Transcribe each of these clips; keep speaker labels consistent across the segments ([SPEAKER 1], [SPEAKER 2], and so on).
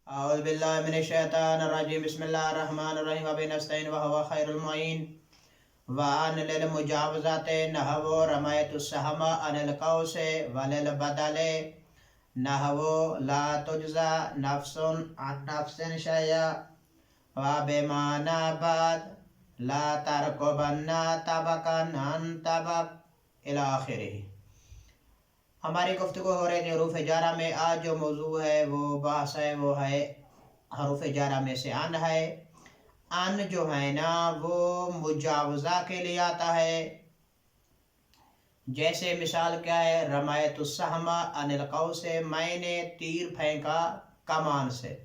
[SPEAKER 1] اعوذ باللہ من الشیطان الرجیم بسم اللہ الرحمن الرحیم وبہ نستعین وہو خیر المعین وان للمجاوزات نحو رمیت السہم عن القوس وللبدل نحو لا تجزى نفس عن نفس شیئا وبمعنى بعد لا ترکبن طبقا عن طبق الی آخرہ۔ ہماری گفتگو ہو رہی تھی حروف جارہ میں۔ آج جو موضوع ہے وہ بحث ہے وہ ہے حروف جارہ میں سے ان ہے۔ ان جو ہے نا وہ مجاوزہ کے لیے آتا ہے۔ جیسے مثال کیا ہے، رمیت السہم عن القوس سے، میں نے تیر پھینکا کمان سے۔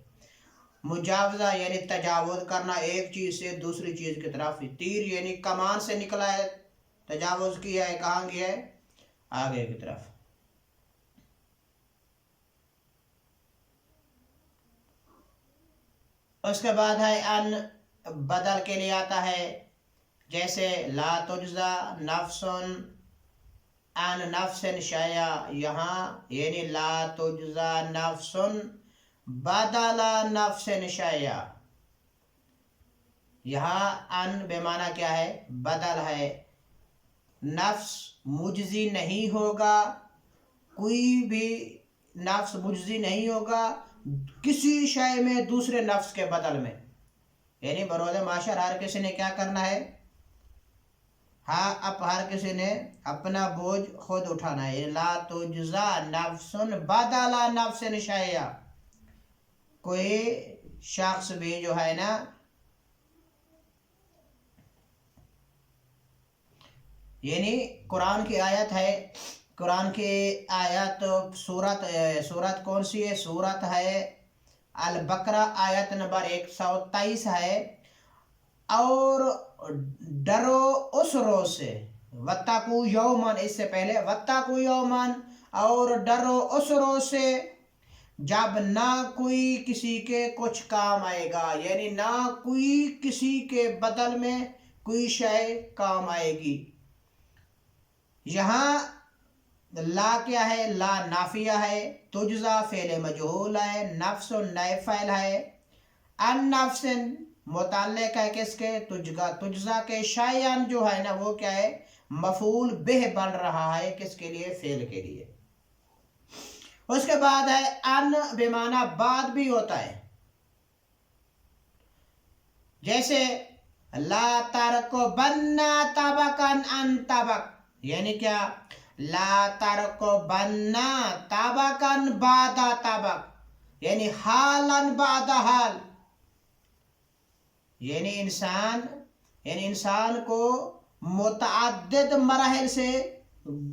[SPEAKER 1] مجاوزہ یعنی تجاوز کرنا ایک چیز سے دوسری چیز کی طرف۔ تیر یعنی کمان سے نکلا ہے، تجاوز کیا ہے، کہاں گیا ہے؟ آگے کی طرف۔ اس کے بعد ہے ان بدل کے لیے آتا ہے، جیسے لا تجزا نفس عن نفس شیئا، یہاں یعنی لا تجزا نفس بدل نفس شیئا، یہاں ان بے معنی کیا ہے؟ بدل ہے۔ نفس مجزی نہیں ہوگا، کوئی بھی نفس مجزی نہیں ہوگا کسی شے میں دوسرے نفس کے بدل میں، یعنی بروز معاشر ہر کسی نے کیا کرنا ہے؟ ہاں، اب ہر کسی نے اپنا بوجھ خود اٹھانا ہے۔ لا تجزا نفس بدل نفس شیئا، کوئی شخص بھی جو ہے نا یعنی قرآن کی آیت ہے، قرآن کی آیت سورت کون سی ہے؟ سورت ہے البقرہ، آیت نمبر 123 ہے۔ اور ڈرو اس روز سے، واتقوا یومن، اس سے پہلے واتقوا یومن، اور ڈرو اس روز سے جب نہ کوئی کسی کے کچھ کام آئے گا، یعنی نہ کوئی کسی کے بدل میں کوئی شے کام آئے گی۔ یہاں لا کیا ہے؟ لا نافیہ ہے، تجزا فعل مجہول ہے، نفس نائب فاعل ہے، ان نفس متعلق ہے کس کے؟ تجزا کے، شیئن جو ہے نا وہ کیا ہے؟ مفعول بہ بن رہا ہے کس کے لیے؟ فعل کے لیے۔ اس کے بعد ہے ان بے معنی بعد بھی ہوتا ہے، جیسے لا ترکبن طبقا عن طبق، یعنی کیا؟ لا ترکبن طبقا بعد طبق، یعنی حالا بعد حال، یعنی انسان کو متعدد مراحل سے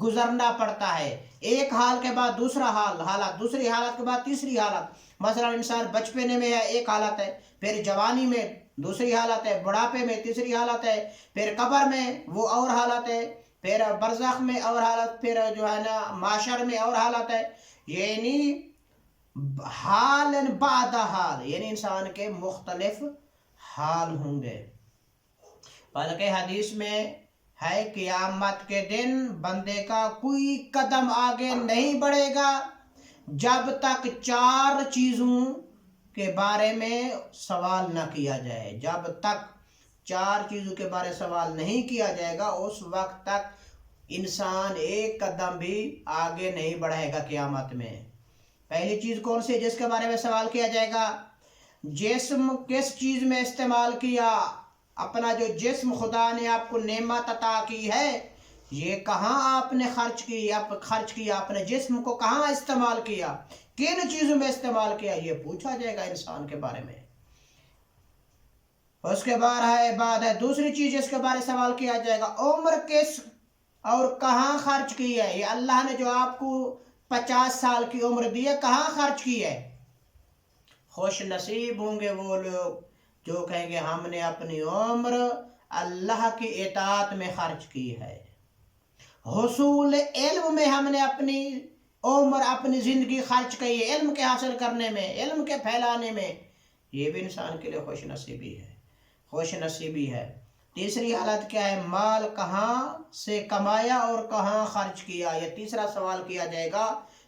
[SPEAKER 1] گزرنا پڑتا ہے، ایک حال کے بعد دوسرا حالت، دوسری حالت کے بعد تیسری حالت۔ مثلا انسان بچپنے میں ہے ایک حالت ہے، پھر جوانی میں دوسری حالت ہے، بڑھاپے میں تیسری حالت ہے، پھر قبر میں وہ اور حالت ہے، پھر برزخ میں اور حالت، پھر جو ہے نا معاشر میں اور حالت ہے، یعنی حال بعد حال، یعنی انسان کے مختلف حال ہوں گے۔ بلکہ حدیث میں ہے قیامت کے دن بندے کا کوئی قدم آگے نہیں بڑھے گا جب تک 4 چیزوں کے بارے میں سوال نہ کیا جائے۔ جب تک 4 چیزوں کے بارے سوال نہیں کیا جائے گا اس وقت تک انسان ایک قدم بھی آگے نہیں بڑھے گا قیامت میں۔ پہلی چیز کون سی جس کے بارے میں سوال کیا جائے گا؟ جسم کس چیز میں استعمال کیا؟ اپنا جو جسم خدا نے آپ کو نعمت عطا کی ہے، یہ کہاں آپ نے خرچ کیا؟ اپنے جسم کو کہاں استعمال کیا؟ کن چیزوں میں استعمال کیا؟ یہ پوچھا جائے گا انسان کے بارے میں۔ اس کے بعد ہے دوسری چیز جس کے بارے سوال کیا جائے گا، عمر کس اور کہاں خرچ کی ہے؟ یہ اللہ نے جو آپ کو 50 سال کی عمر دی ہے کہاں خرچ کی ہے؟ خوش نصیب ہوں گے وہ لوگ جو کہیں گے ہم نے اپنی عمر اللہ کی اطاعت میں خرچ کی ہے۔ حصول علم میں ہم نے اپنی عمر، اپنی زندگی خرچ کی ہے، علم کے حاصل کرنے میں، علم کے پھیلانے میں۔ یہ بھی انسان کے لیے خوش نصیبی ہے۔ تیسری حالت کیا ہے؟ مال کہاں سے کمایا اور کہاں خرچ کیا؟ یہ تیسرا سوال کیا جائے گا۔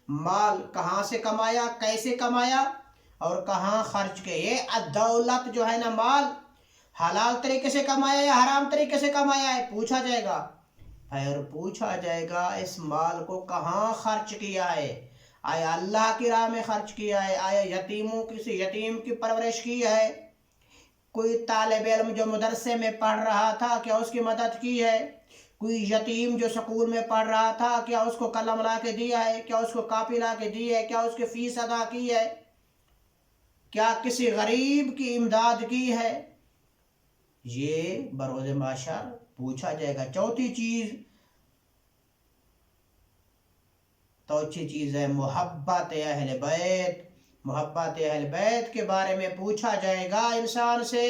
[SPEAKER 1] مال کہاں سے کمایا، کیسے کمایا اور کہاں خرچ کے. یہ دولت جو ہے نا مال حلال طریقے سے کمایا یا حرام طریقے سے کمایا ہے پوچھا جائے گا. پھر پوچھا جائے گا اس مال کو کہاں خرچ کیا ہے. آیا اللہ کی راہ میں خرچ کیا ہے؟ آیا کسی یتیم کی پرورش کی ہے؟ کوئی طالب علم جو مدرسے میں پڑھ رہا تھا کیا اس کی مدد کی ہے؟ کوئی یتیم جو سکول میں پڑھ رہا تھا کیا اس کو قلم لا کے دیا ہے؟ کیا اس کو کاپی لا کے دی ہے؟ کیا اس کی فیس ادا کی ہے؟ کیا کسی غریب کی امداد کی ہے؟ یہ بروز محشر پوچھا جائے گا. چوتھی چیز ہے محبت اہل بیت. محبت اہل بیت کے بارے میں پوچھا جائے گا انسان سے.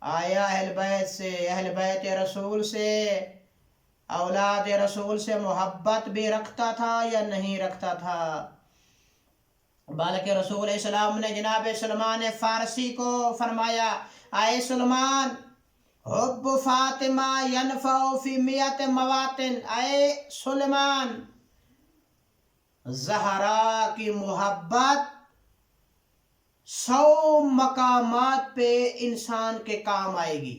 [SPEAKER 1] آیا اہل بیت رسول سے، اولاد رسول سے محبت بھی رکھتا تھا یا نہیں رکھتا تھا؟ بلکہ رسول علیہ السلام نے جناب سلمان فارسی کو فرمایا، اے سلمان حب فاطمہ ینفع فی میت مواطن. اے سلمان زہرا کی محبت 100 مقامات پہ انسان کے کام آئے گی،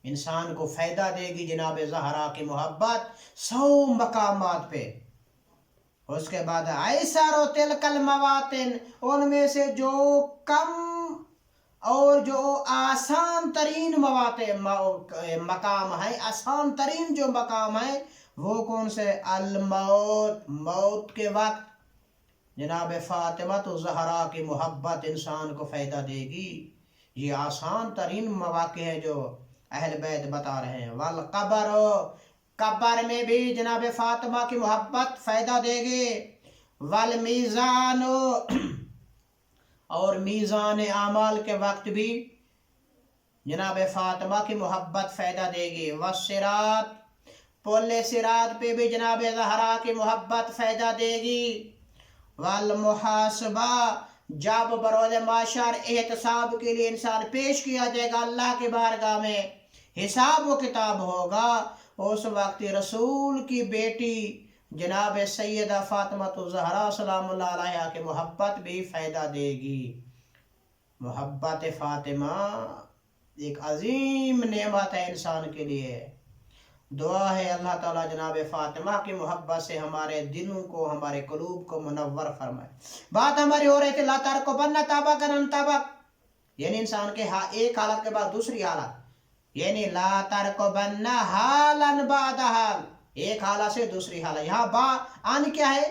[SPEAKER 1] انسان کو فائدہ دے گی. جناب زہرا کی محبت 100 مقامات پہ. اس کے بعد ایسر و تلک المواطن، ان میں سے جو کم اور جو آسان ترین مقام ہے، آسان ترین جو مقام ہے وہ کون سے؟ الموت، موت کے وقت جناب فاطمہ تو زہرا کی محبت انسان کو فائدہ دے گی. یہ آسان ترین مواقع ہے جو اہل بیت بتا رہے ہیں. والقبر، قبر میں بھی جناب فاطمہ کی محبت فائدہ دے گی. والمیزان، اور میزان اعمال کے وقت بھی جناب فاطمہ کی محبت فائدہ دے گی. والصراط، پل صراط پہ بھی جناب زہرا کی محبت فائدہ دے گی. والمحاسبہ، جب بروز معاشر احتساب کے لیے انسان پیش کیا جائے گا اللہ کی بارگاہ میں، حساب و کتاب ہوگا، اس وقت رسول کی بیٹی جناب سیدہ فاطمہ الزہرا سلام اللہ علیہا کی محبت بھی فائدہ دے گی. محبت فاطمہ ایک عظیم نعمت ہے انسان کے لیے. دعا ہے اللہ تعالیٰ جناب فاطمہ کی محبت سے ہمارے دلوں کو، ہمارے قلوب کو منور فرمائے. بات ہماری ہو رہی تھی لا ترکبن طبقا عن طبق، یعنی انسان کے ایک حالت کے بعد دوسری حالت، یعنی لا ترکبن حالا بعد حال، ایک حالت سے دوسری حالت. یہاں ان کیا ہے؟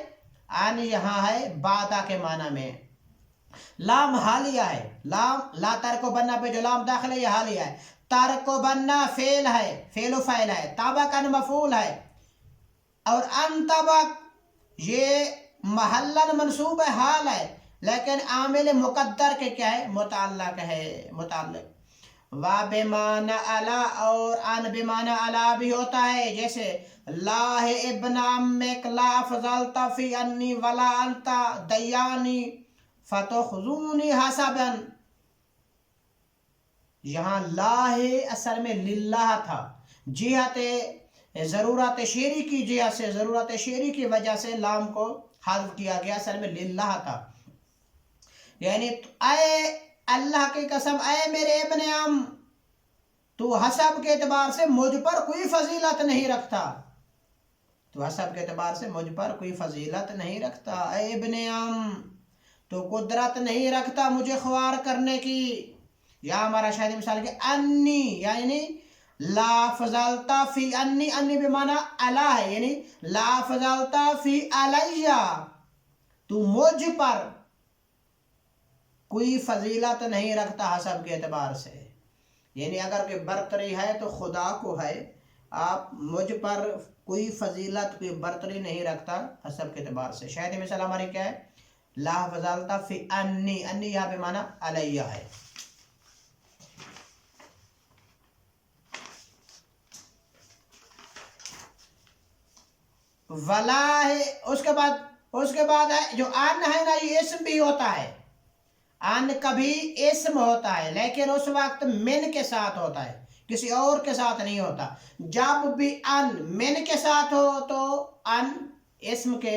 [SPEAKER 1] ان یہاں ہے بعدہ کے معنی میں. لام حالیہ ہے، لام لا ترکبن پہ جو لام داخل ہے یہ حالیہ ہے. ترکبن فعل ہے، فعل و فاعل ہے. طبقا مفعول ہے. اور ان طبق یہ محلن منصوب ہے، حال ہے، لیکن عامل مقدر کے کیا ہے؟ متعلق ہے، متعلق. و بمعنی علا، اور ان بمعنی علا بھی ہوتا ہے، جیسے لا ابن امک لا افضلت فی انی ولا انت دیانی فتخذونی حسبا. یہاں لا اصل میں للہ تھا، جہت ضرورت شعری کی جہت سے، ضرورت شعری کی وجہ سے لام کو حذف کیا گیا، اصل میں للہ تھا. یعنی اے اللہ کی قسم، اے میرے ابن ام، تو حسب کے اعتبار سے مجھ پر کوئی فضیلت نہیں رکھتا، تو حسب کے اعتبار سے مجھ پر کوئی فضیلت نہیں رکھتا. اے ابن ام، تو قدرت نہیں رکھتا مجھے خوار کرنے کی. یا ہمارا شاید مثال کہ انی، یعنی لا فضلتا فی انی، انی بمعنی علا ہے، یعنی لا فضلتا فی علیہ، تو مجھ پر کوئی فضیلت نہیں رکھتا حسب کے اعتبار سے. یعنی اگر کوئی برتری ہے تو خدا کو ہے، آپ مجھ پر کوئی فضیلت، کوئی برتری نہیں رکھتا حسب کے اعتبار سے. شاید مثال ہماری کیا ہے؟ لا فضلتا فی انی، انی یہاں بمعنی علیہ ہے. ولا ہے، اس کے بعد ہے جو ان ہے نا، یہ اسم بھی ہوتا ہے. ان کبھی اسم ہوتا ہے لیکن اس وقت من کے ساتھ ہوتا ہے، کسی اور کے ساتھ نہیں ہوتا. جب بھی ان من کے ساتھ ہو تو ان اسم کے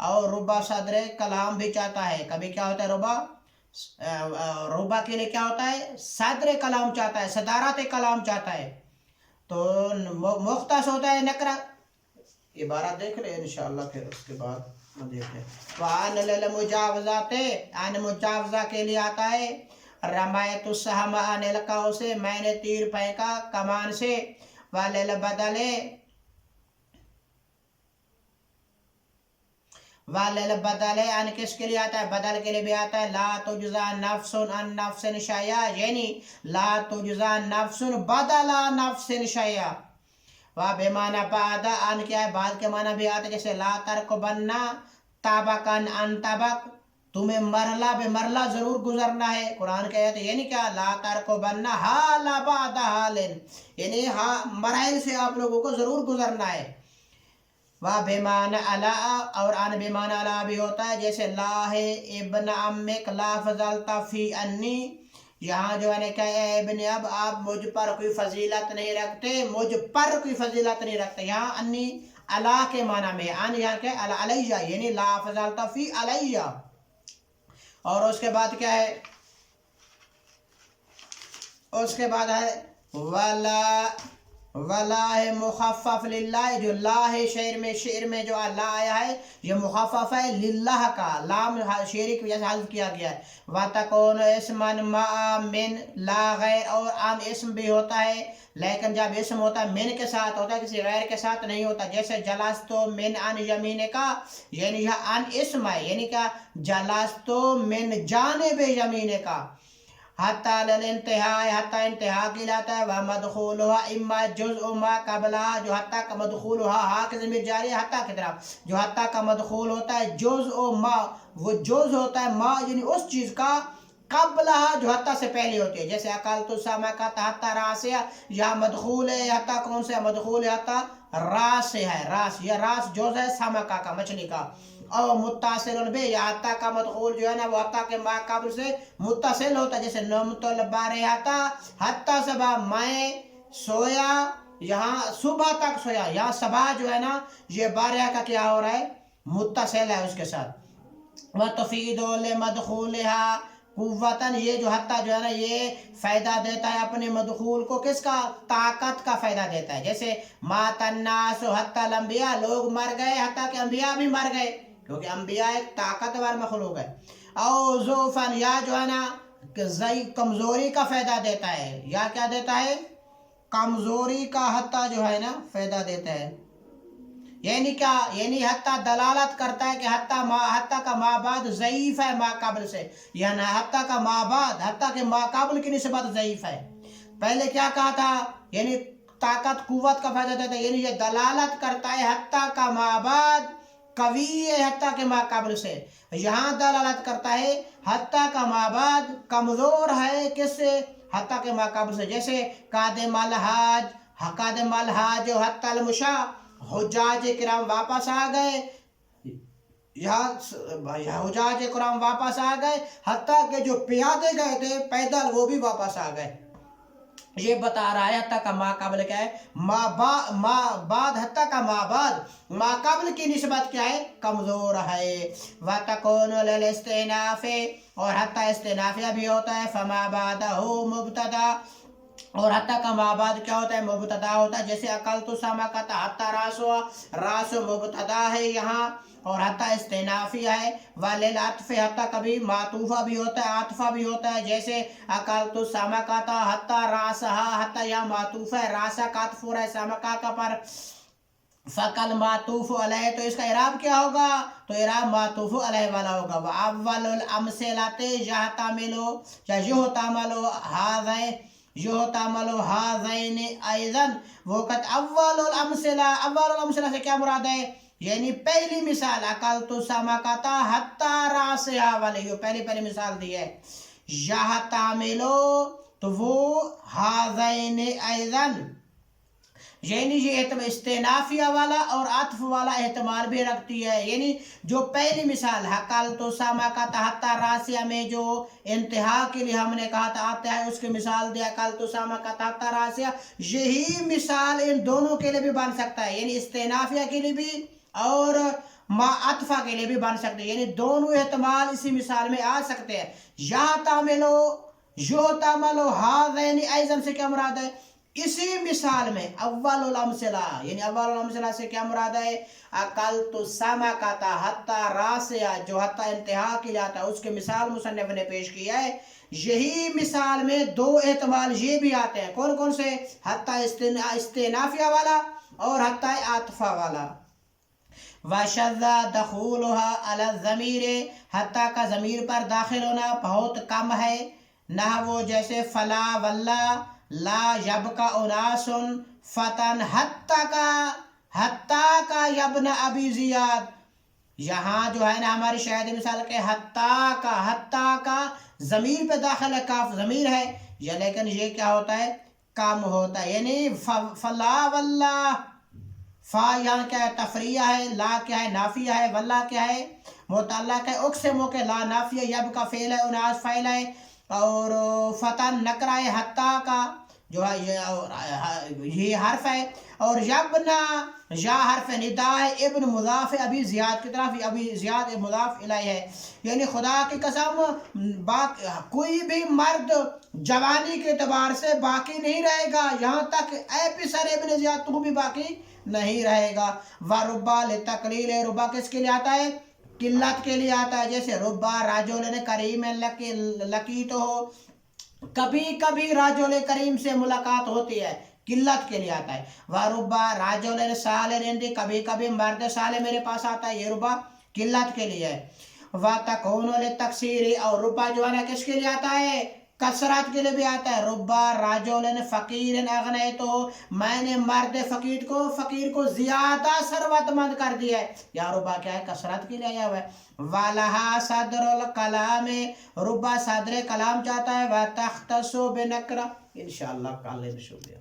[SPEAKER 1] اور ربا صدر کلام بھی چاہتا ہے. کبھی کیا ہوتا ہے ربا کے لیے کیا ہوتا ہے؟ صدر کلام چاہتا ہے، صدارت کلام چاہتا ہے. تو مختص ہوتا ہے نکرہ. عبارت دیکھ لیں انشاءاللہ، پھر اس کے بعد دیکھیں. وَعَنَ لِلْمُجَاوَزَاتِ، عن مجاوزہ کے لیے آتا ہے. رمایت السہم عن القوس، میں نے تیر پھینکا کمان سے. وَلِلْبَدَلِ، وَلِلْبَدَلِ عن کس کے لیے آتا ہے؟ بدل کے لیے بھی آتا ہے. لا تجزا نفس عن نفس شیئا، یعنی لا تجزا نفس بدل نفس شیئا. بمعنی بعد، ان کیا ہے؟ بعد کے معنی بھی آتا ہے، جیسے لا ترکبن طبقا عن طبق، تمہیں مرحلہ بے مرحلہ ضرور گزرنا ہے. قرآن کہتے ہیں یعنی کیا؟ لا ترکبن حال بعد حال، یعنی مراحل سے آپ لوگوں کو ضرور گزرنا ہے. بمعنی علا، اور ان بمعنی علا بھی ہوتا ہے، جیسے لا ہے ابن امک لا فضلت فی انی، یہاں جو ہے کہ اے ابن اب، آپ مجھ پر کوئی فضیلت نہیں رکھتے، مجھ پر کوئی فضیلت نہیں رکھتے. یہاں انی علا کے معنی میں، ان یہاں کہ علیہ، یعنی لا فضلت فی علیہ. اور اس کے بعد کیا ہے؟ اس کے بعد ہے ولا ہے مخفف للہ، جو لا ہے شعر میں جو لا آیا ہے یہ مخفف ہے للہ کا، لام شعر کی وجہ سے حذف کیا گیا ہے. وَتَكُونُ اسمًا مع من لا غیر، اور ان اسم بھی ہوتا ہے لیکن جب اسم ہوتا ہے من کے ساتھ ہوتا ہے، کسی غیر کے ساتھ نہیں ہوتا. جیسے جلستو من ان یمین کا، یعنی یہ ان اسم ہے، یعنی کہ جلستو من جانب یمین کا. حتیٰ للانتہاء، حتیٰ انتہا کی لاتا ہے. ومدخولها اما جزء ما قبلها، جو حتیٰ کا مدخولها ہا کے ضمیر جاری ہے حتیٰ کی طرف، جو حتیٰ کا مدخول ہوتا ہے جزء ما، وہ جز ہوتا ہے ما، یعنی اس چیز کا قبلها جو حتیٰ سے پہلے ہوتی ہے. جیسے اکلت السمکۃ حتیٰ راسیہ، یہاں مدخول ہے حتیٰ کون سے؟ مدخول ہے حتیٰ راس سے ہے، راس، یہ راس جز ہے سمکہ کا، مچھلی کا. اور متصل بے، یا حتیٰ کا مدخول جو ہے نا وہ حتیٰ کے ما قبل سے متصل ہوتا ہے. جیسے نمت البارحۃ حتیٰ صبح، میں سویا یہاں صبح تک سویا، یہاں صبح جو ہے نا یہ بارحہ کا کیا ہو رہا ہے؟ متصل ہے اس کے ساتھ. وَتُفِيدُ لِمَدْخُولِهَا قُوَّةً، یہ جو حتیٰ جو ہے نا یہ فائدہ دیتا ہے اپنے مدخول کو، کس کا؟ طاقت کا فائدہ دیتا ہے. جیسے مات الناس حتیٰ الانبیاء، لوگ مر گئے حتیٰ کہ انبیاء بھی مر گئے، کیونکہ انبیاء ایک طاقتور مخلوق ہے. او ضعفاً، یا جو ہے نا کمزوری کا فائدہ دیتا ہے، یا کیا دیتا ہے؟ کمزوری کا حتیٰ جو ہے نا فائدہ دیتا ہے. یعنی کیا؟ یعنی حتیٰ دلالت کرتا ہے کہ حتیٰ کا ما بعد ضعیف ہے ما قبل سے، یعنی حتیٰ کا ما بعد حتیٰ کے ما قبل کی نسبت ضعیف ہے. پہلے کیا کہا تھا؟ یعنی طاقت قوت کا فائدہ دیتا ہے، یعنی یہ دلالت کرتا ہے حتیٰ کا ما بعد قوی ہے حتیٰ کے ما قبل سے. یہاں دلالت کرتا ہے حتیٰ کا ما بعد کمزور ہے کس سے؟ حتیٰ کے ما قبل سے. جیسے قادم الحاج حتیٰ المشاء، حجاج کرام واپس آ گئے، حجاج کرام واپس آ گئے حتیٰ کہ جو پیادے گئے تھے پیدل وہ بھی واپس آ گئے. یہ بتا رہا ہے حتیٰ کا ما قبل کیا ہے؟ ما بعد، حتیٰ کا ما بعد ما قبل کی نسبت کیا ہے؟ کمزور ہے. وَتَكُونُ لِلْإِسْتِئْنَافِ، اور حتیٰ استئنافیہ بھی ہوتا ہے. فَمَا بَعْدَهُ مُبْتَدَا، اور حتیٰ کا ما بعد کیا ہوتا ہے؟ مبتدا ہوتا ہے. جیسے اکلت السمکۃ حتیٰ راسو، راس مبتدا ہے یہاں، اور حتیٰ استئنافی ہے. وللعطف، حتیٰ کبھی معطوفہ بھی ہوتا ہے عاطفہ بھی ہوتا ہے. جیسے اکلت السمکۃ حتیٰ راسہا، حتیٰ یہاں معطوف ہے، راسہ کا عطف ہو رہا ہے سمکہ کا پر. فقل معطوف علیہ، تو اس کا اعراب کیا ہوگا؟ تو اعراب معطوف علیہ والا ہوگا. وَأَوَّلُ الْأَمْثِلَةِ يُحْتَمَلُ هَذَيْنِ أَيْضًا، وقت اول الامثلہ سے کیا مراد ہے؟ یعنی پہلی مثال اکلت السمکۃ حتیٰ راسہا والی، یہ پہلی مثال دی ہے. یحتمل، تو وہ هَذَيْنِ أَيْضًا، یعنی یہ استئنافیہ والا اور عطف والا احتمال بھی رکھتی ہے. یعنی جو پہلی مثال اکلت السمکۃ حتیٰ راسیہ میں جو انتہا کے لیے ہم نے کہا تھا آتا ہے، اس کی مثال دیا اکلت السمکۃ حتیٰ راسیہ، یہی مثال ان دونوں کے لیے بھی بن سکتا ہے، یعنی استئنافیہ کے لیے بھی اور ما عطفہ کے لیے بھی بن سکتے ہیں، یعنی دونوں احتمال اسی مثال میں آ سکتے ہیں۔ یا تعملو یو تعملو ہاذین ایضا سے کیا مراد ہے؟ اسی مثال میں اول الامثلہ، یعنی اول الامثلہ سے کیا مراد ہے؟ اکلت السمکۃ حتی راسیہ، جو حتی انتہا کے لیے آتا ہے، اس کے مثال مصنف نے پیش کیا ہے۔ یہی مثال میں دو احتمال یہ بھی آتے ہیں، کون کون سے؟ حتی استئنافیہ والا اور حتی عاطفہ والا۔ وشذ دخولها علی الضمیر، حتی کا ضمیر پر داخل ہونا بہت کم ہے، نحو جیسے فلا واللہ لا یبقى اناس فتن حتی کا یبن ابی زیاد، یہاں جو ہے نا ہماری شاہد مثال کے حتی کا ضمیر پہ داخل ہے، کاف ضمیر ہے یا، لیکن یہ کیا ہوتا ہے؟ کم ہوتا ہے، یعنی فلا واللہ، فا یہاں کیا ہے؟ تفریعہ ہے، لا کیا ہے؟ نافیہ ہے، واللہ کیا ہے؟ متعلق ہے، اقسموں کے لا نافیہ، یب کا فعل ہے، اناس فاعل ہے، اور فتن نکرہ ہے، حتی کا جو ہے یہ حرف ہے، اور یبنا یا حرف ندا ہے، ابن مضاف ابی زیاد کی طرف، ابی زیاد مضاف الیہ ہے، یعنی خدا کی قسم کوئی بھی مرد جوانی کے اعتبار سے باقی نہیں رہے گا، یہاں تک اے پسر ابن زیاد تو بھی باقی نہیں رہے گا۔ وربا لتقلیل، ربا کس کے لیے آتا ہے؟ قلت کے لیے آتا ہے، جیسے ربا رجل کریم لقیت ہو، کبھی کبھی رجل کریم سے ملاقات ہوتی ہے، قلت کے لیے آتا ہے۔ وربا رجل صالح، کبھی کبھی مرد صالح میرے پاس آتا ہے، یہ ربا قلت کے لیے ہے۔ وتکون للتکثیر، اور ربا جو ہے نا کس کے لیے آتا ہے؟ کثرت کے لیے بھی آتا ہے۔ ربا رجل فقیر اغنیتہ، میں نے مرد فقیر کو زیادہ ثروت مند کر دیا ہے، یا ربا کیا ہے؟ کثرت کے لیے آیا ہوا ہے۔ وَلَهَا صَدْرُ الْكَلَامِ، ربا صدر کلام چاہتا ہے۔ وَتَخْتَصُ بِنَکْرَةٍ، انشاءاللہ کل شکریہ۔